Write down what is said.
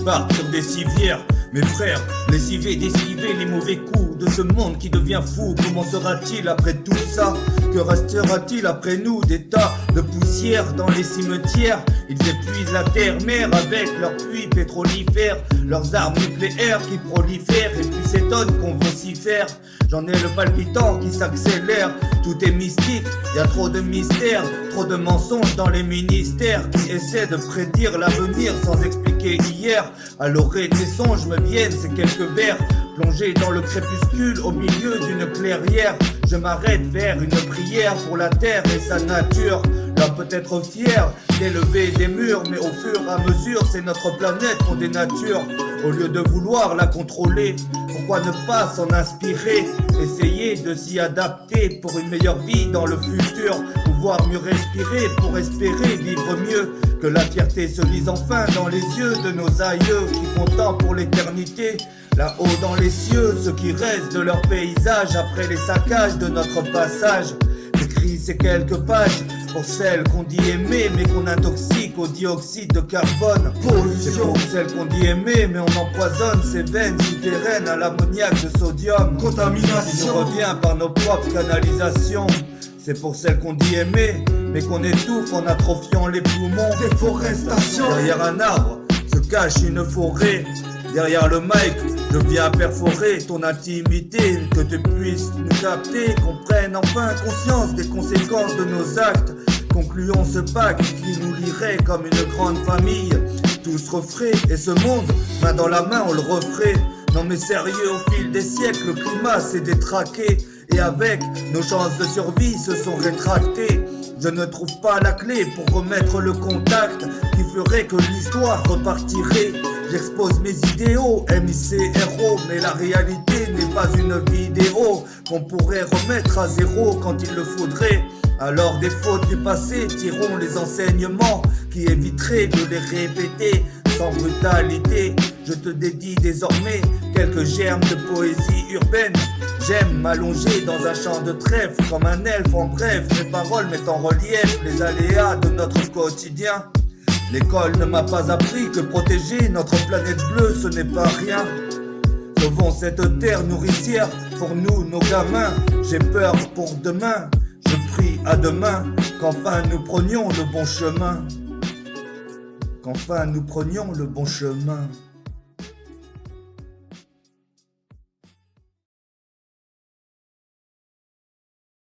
partent sur des civières. Mes frères, lessivés, décivés, les mauvais coups de ce monde qui devient fou. Comment sera-t-il après tout ça? Que restera-t-il après nous? Des tas de poussière dans les cimetières. Ils épuisent la terre-mère avec leurs puits pétrolifères, leurs armes nucléaires qui prolifèrent et puis s'étonnent qu'on vocifère. J'en ai le palpitant qui s'accélère. Tout est mystique, y a trop de mystères, trop de mensonges dans les ministères qui essaient de prédire l'avenir sans expliquer hier. À l'orée des songes me viennent ces quelques vers plongés dans le crépuscule au milieu d'une clairière. Je m'arrête vers une prière pour la terre et sa nature. Là peut-être fier d'élever des murs, mais au fur et à mesure c'est notre planète qu'on dénature. Au lieu de vouloir la contrôler, pourquoi ne pas s'en inspirer? Essayer de s'y adapter pour une meilleure vie dans le futur. Pouvoir mieux respirer pour espérer vivre mieux. Que la fierté se lise enfin dans les yeux de nos aïeux qui contemplent pour l'éternité. Là-haut dans les cieux, ce qui reste de leur paysage après les saccages de notre passage. J'écris ces quelques pages pour celles qu'on dit aimer mais qu'on intoxique au dioxyde de carbone. C'est pour celles qu'on dit aimer mais on empoisonne ces veines souterraines à l'ammoniac de sodium. Contamination qui nous revient par nos propres canalisations. C'est pour celles qu'on dit aimer mais qu'on étouffe en atrophiant les poumons. Déforestation. Derrière un arbre se cache une forêt. Derrière le mic, je viens perforer ton intimité, que tu puisses nous capter, qu'on prenne enfin conscience des conséquences de nos actes. Concluons ce pacte qui nous lierait comme une grande famille. Tous refrais et ce monde, main dans la main, on le referait. Non mais sérieux, au fil des siècles, le climat s'est détraqué. Et avec, nos chances de survie se sont rétractées. Je ne trouve pas la clé pour remettre le contact qui ferait que l'histoire repartirait. J'expose mes idéaux, MICRO, mais la réalité n'est pas une vidéo qu'on pourrait remettre à zéro quand il le faudrait. Alors des fautes du passé, tirons les enseignements qui éviteraient de les répéter sans brutalité. Je te dédie désormais quelques germes de poésie urbaine. J'aime m'allonger dans un champ de trèfle comme un elfe. En bref, mes paroles mettent en relief les aléas de notre quotidien. L'école ne m'a pas appris que protéger notre planète bleue ce n'est pas rien. Sauvons cette terre nourricière pour nous, nos gamins. J'ai peur pour demain, je prie à demain qu'enfin nous prenions le bon chemin. Qu'enfin nous prenions le bon chemin.